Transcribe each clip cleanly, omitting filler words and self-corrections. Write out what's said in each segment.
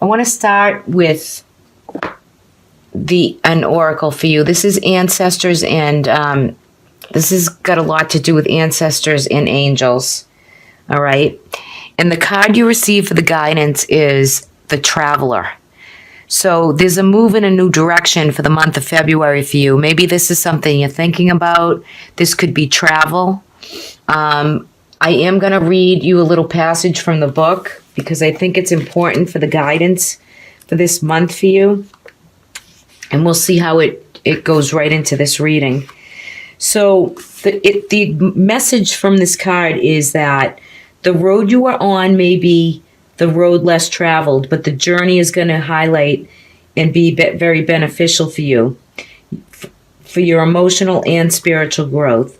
I want to start with an oracle for you. This is ancestors, and this has got a lot to do with ancestors and angels. All right. And the card you receive for the guidance is the Traveler. So there's a move in a new direction for the month of February for you. Maybe this is something you're thinking about. This could be travel. I am going to read you a little passage from the book because I think it's important for the guidance for this month for you. And we'll see how it goes right into this reading. So the message from this card is that the road you are on may be the road less traveled, but the journey is going to highlight and be very beneficial for you, for your emotional and spiritual growth.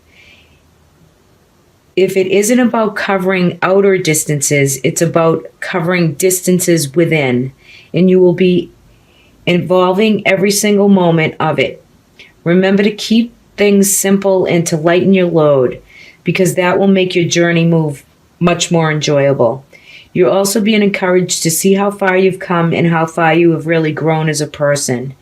If it isn't about covering outer distances, it's about covering distances within, and you will be involving every single moment of it. Remember to keep things simple and to lighten your load, because that will make your journey move much more enjoyable. You're also being encouraged to see how far you've come and how far you have really grown as a person.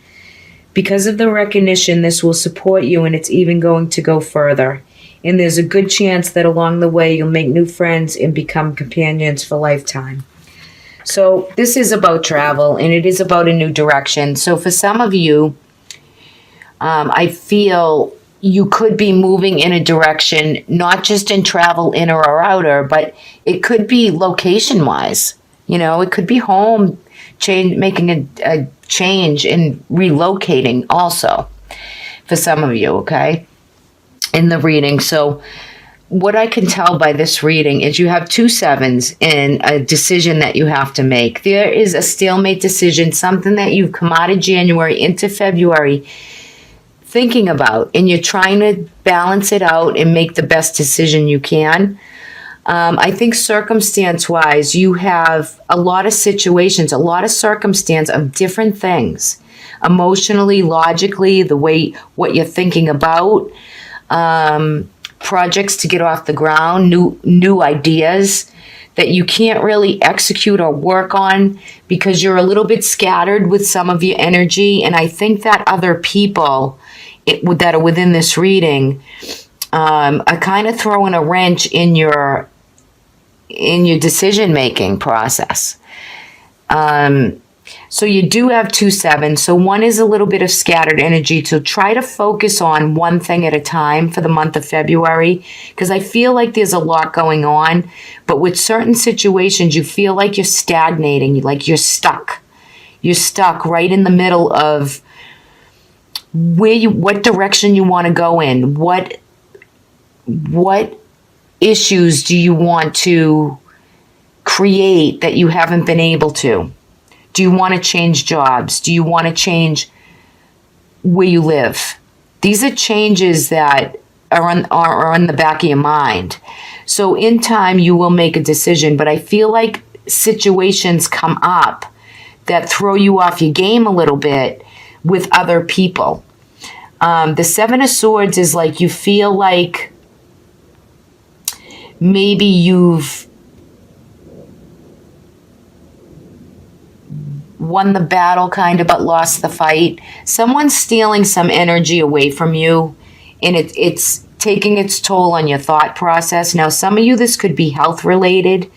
Because of the recognition, this will support you, and it's even going to go further. And there's a good chance that along the way you'll make new friends and become companions for a lifetime. So this is about travel, and it is about a new direction. So for some of you, I feel you could be moving in a direction, not just in travel, inner or outer, but it could be location-wise. You know, it could be home, making a change and relocating also for some of you, okay, in the reading. So what I can tell by this reading is you have 2 sevens in a decision that you have to make. There is a stalemate decision, something that you've come out of January into February thinking about, and you're trying to balance it out and make the best decision you can. I think circumstance-wise, you have a lot of situations, a lot of circumstance of different things, emotionally, logically, the way what you're thinking about, projects to get off the ground, new ideas that you can't really execute or work on because you're a little bit scattered with some of your energy. And I think that other people that are within this reading are kind of throwing a wrench in your decision-making process. So you do have 2 sevens. So one is a little bit of scattered energy. So try to focus on one thing at a time for the month of February, because I feel like there's a lot going on. But with certain situations, you feel like you're stagnating, like you're stuck. You're stuck right in the middle of what direction you want to go in. What issues do you want to create that you haven't been able to? Do you want to change jobs? Do you want to change where you live? These are changes that are on the back of your mind. So in time, you will make a decision. But I feel like situations come up that throw you off your game a little bit with other people. The 7 of Swords is like you feel like maybe you've won the battle kind of but lost the fight. Someone's stealing some energy away from you, and it's taking its toll on your thought process. Now, some of you, this could be health related.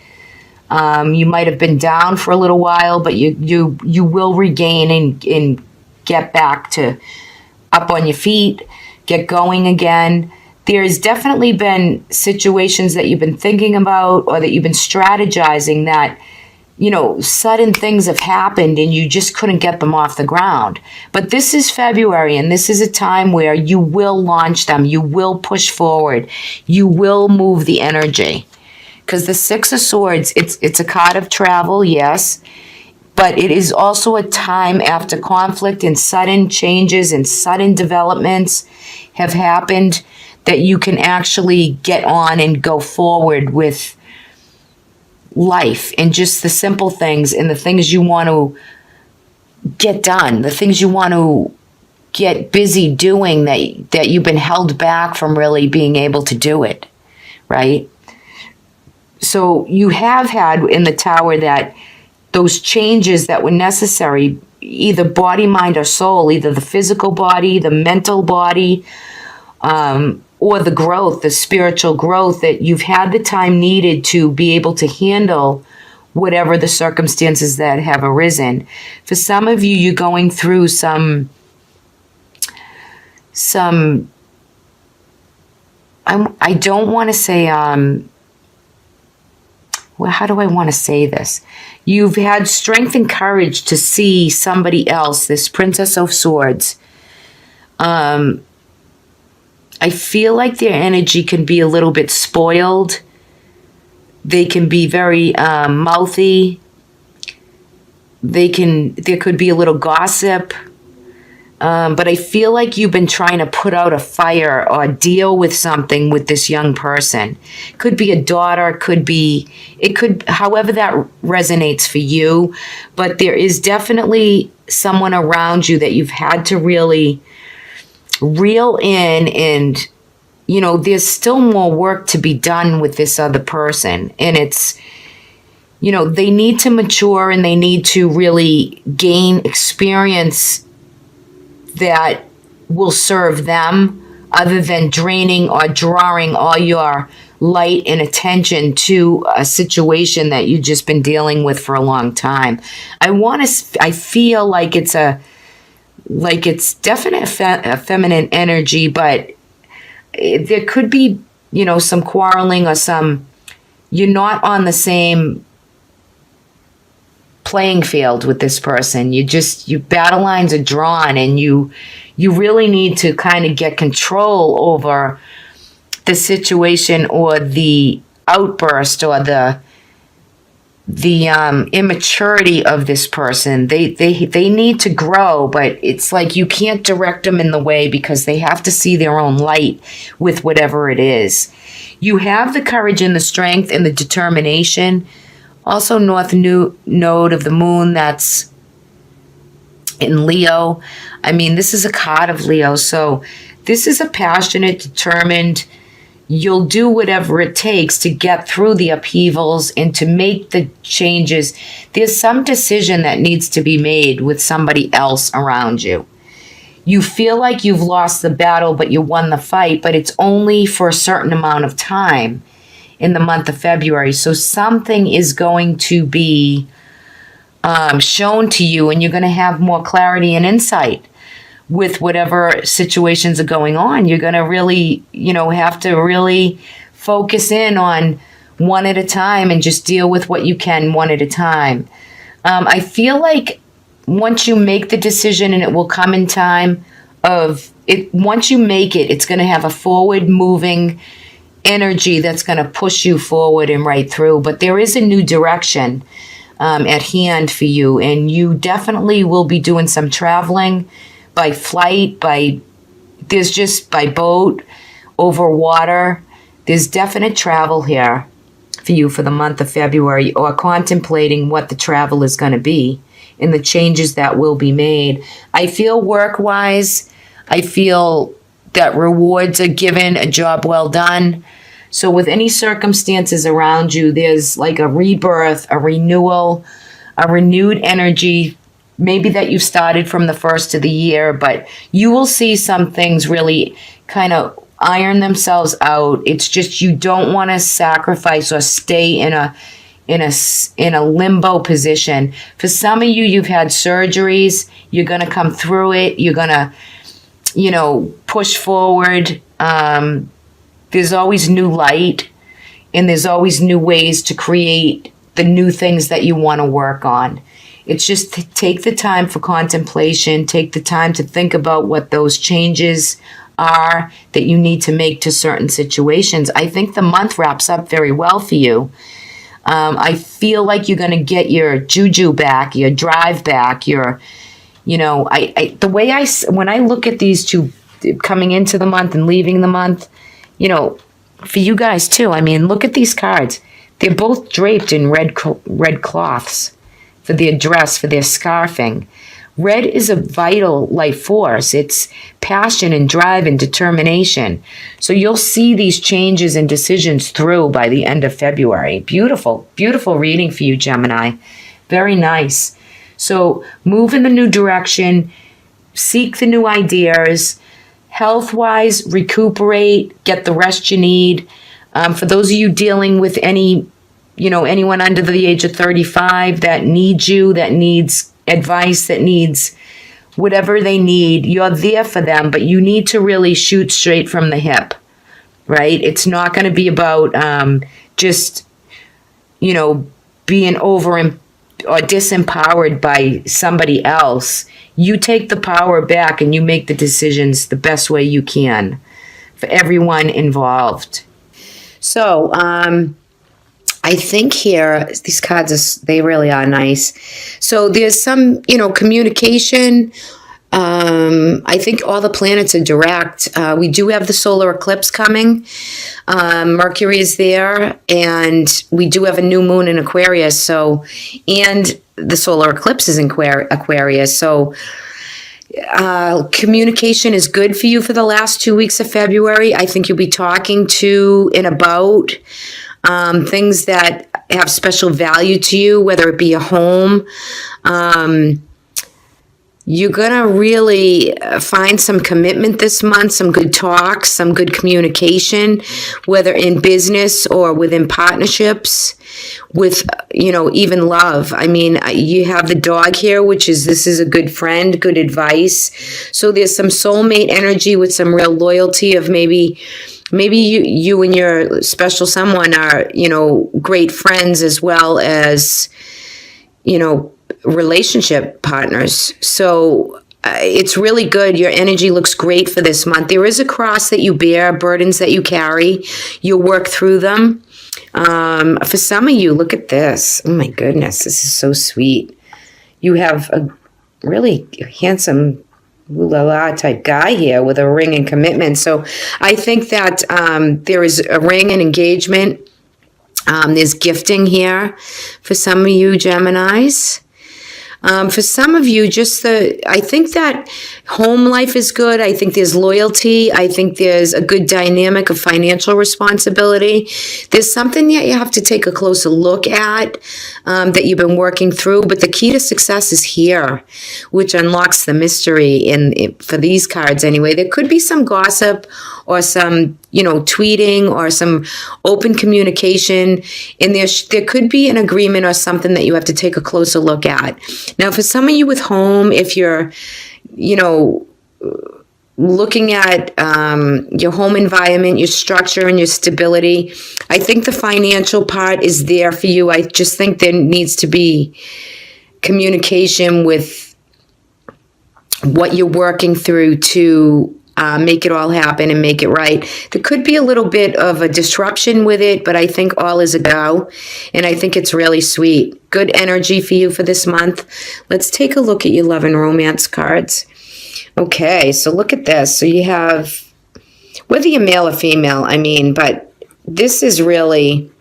You might have been down for a little while, but you will regain and get back to up on your feet, get going again. There's definitely been situations that you've been thinking about or that you've been strategizing that, you know, sudden things have happened and you just couldn't get them off the ground. But this is February, and this is a time where you will launch them. You will push forward. You will move the energy. Because the 6 of Swords, it's a card of travel, yes, but it is also a time after conflict and sudden changes and sudden developments have happened that you can actually get on and go forward with life and just the simple things and the things you want to get done, the things you want to get busy doing that you've been held back from really being able to do it, right? So you have had in the Tower that those changes that were necessary, either body, mind, or soul, either the physical body, the mental body, or the growth, the spiritual growth, that you've had the time needed to be able to handle whatever the circumstances that have arisen. For some of you, you're going through some I don't want to say, well, how do I want to say this? You've had strength and courage to see somebody else, this Princess of Swords. I feel like their energy can be a little bit spoiled. They can be very mouthy. There could be a little gossip. But I feel like you've been trying to put out a fire or deal with something with this young person. Could be a daughter, however that resonates for you. But there is definitely someone around you that you've had to really reel in, and, you know, there's still more work to be done with this other person. And it's, you know, they need to mature and they need to really gain experience that will serve them, other than draining or drawing all your light and attention to a situation that you've just been dealing with for a long time. I feel like it's definitely a feminine energy, but there could be, you know, some quarreling or you're not on the same playing field with this person. Your battle lines are drawn, and you really need to kind of get control over the situation, or the outburst, or the immaturity of this person. They need to grow, but it's like you can't direct them in the way, because they have to see their own light with whatever it is. You have the courage and the strength and the determination. Also, North Node of the Moon, that's in Leo. I mean, this is a card of Leo, so this is a passionate, determined, you'll do whatever it takes to get through the upheavals and to make the changes. There's some decision that needs to be made with somebody else around you. You feel like you've lost the battle, but you won the fight, but it's only for a certain amount of time in the month of February. So something is going to be shown to you, and you're going to have more clarity and insight with whatever situations are going on. You're going to really, you know, have to really focus in on one at a time and just deal with what you can one at a time. I feel like once you make the decision, and it will come in time of it, once you make it, it's going to have a forward moving energy that's going to push you forward and right through. But there is a new direction at hand for you, and you definitely will be doing some traveling by flight, by boat, over water. There's definite travel here for you for the month of February, or contemplating what the travel is going to be and the changes that will be made. I feel work-wise, I feel that rewards are given, a job well done. So with any circumstances around you, there's like a rebirth, a renewal, a renewed energy, maybe that you've started from the first of the year, but you will see some things really kind of iron themselves out. It's just you don't want to sacrifice or stay in a limbo position. For some of you, you've had surgeries. You're going to come through it. You're going to, you know, push forward. There's always new light, and there's always new ways to create the new things that you want to work on. It's just to take the time for contemplation, take the time to think about what those changes are that you need to make to certain situations. I think the month wraps up very well for you. I feel like you're going to get your juju back, your drive back, your, you know, when I look at these two coming into the month and leaving the month, you know, for you guys too, I mean, look at these cards. They're both draped in red cloths for their dress, for their scarfing. Red is a vital life force. It's passion and drive and determination. So you'll see these changes and decisions through by the end of February. Beautiful, beautiful reading for you, Gemini. Very nice. So move in the new direction, seek the new ideas, health-wise, recuperate, get the rest you need. For those of you dealing with anyone under the age of 35 that needs you, that needs advice, that needs whatever they need, you're there for them, but you need to really shoot straight from the hip, right? It's not going to be about just, being or disempowered by somebody else. You take the power back and you make the decisions the best way you can for everyone involved. So, I think here, these cards, they really are nice. So there's some, communication. I think all the planets are direct. We do have the solar eclipse coming. Mercury is there, and we do have a new moon in Aquarius. And the solar eclipse is in Aquarius. So communication is good for you for the last 2 weeks of February. I think you'll be talking to and about things that have special value to you, whether it be a home. You're going to really find some commitment this month, some good talks, some good communication, whether in business or within partnerships, with, even love. I mean, you have the dog here, this is a good friend, good advice. So there's some soulmate energy with some real loyalty of maybe you and your special someone are, great friends as well as, relationship partners. So it's really good. Your energy looks great for this month. There is a cross that you bear, burdens that you carry. You'll work through them. For some of you, look at this. Oh my goodness, this is so sweet. You have a really handsome ooh-la-la type guy here with a ring and commitment. So I think that there is a ring and engagement. There's gifting here for some of you Geminis. For some of you, I think that home life is good. I think there's loyalty. I think there's a good dynamic of financial responsibility. There's something that you have to take a closer look at that you've been working through. But the key to success is here, which unlocks the mystery for these cards anyway. There could be some gossip or some tweeting or some open communication, and there could be an agreement or something that you have to take a closer look at. Now, for some of you with home, if you're, looking at your home environment, your structure, and your stability, I think the financial part is there for you. I just think there needs to be communication with what you're working through to make it all happen and make it right. There could be a little bit of a disruption with it, but I think all is a go, and I think it's really sweet. Good energy for you for this month. Let's take a look at your love and romance cards. Okay, so look at this. So you have, whether you're male or female, but this is really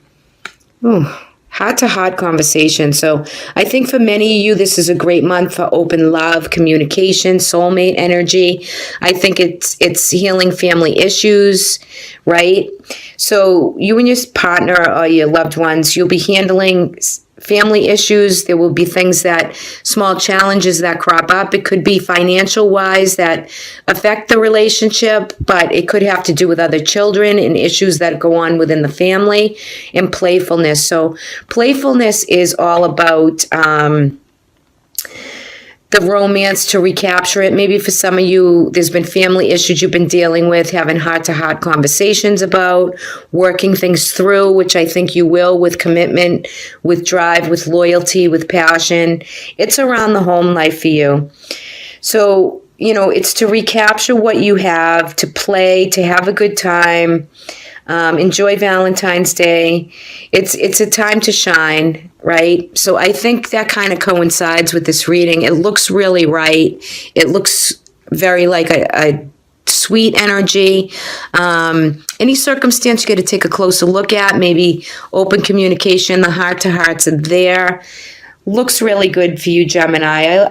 heart-to-heart conversation. So I think for many of you, this is a great month for open love, communication, soulmate energy. I think it's healing family issues, right? So you and your partner or your loved ones, you'll be handling family issues. There will be small challenges that crop up. It could be financial wise that affect the relationship, but it could have to do with other children and issues that go on within the family, and playfulness. So playfulness is all about the romance, to recapture it. Maybe for some of you, there's been family issues you've been dealing with, having heart-to-heart conversations about, working things through, which I think you will, with commitment, with drive, with loyalty, with passion. It's around the home life for you. So, it's to recapture what you have, to play, to have a good time. Enjoy Valentine's Day. It's a time to shine, right? So I think that kind of coincides with this reading. It looks really right. It looks very like a sweet energy. Any circumstance you got to take a closer look at, maybe open communication, the heart-to-hearts are there. Looks really good for you, Gemini.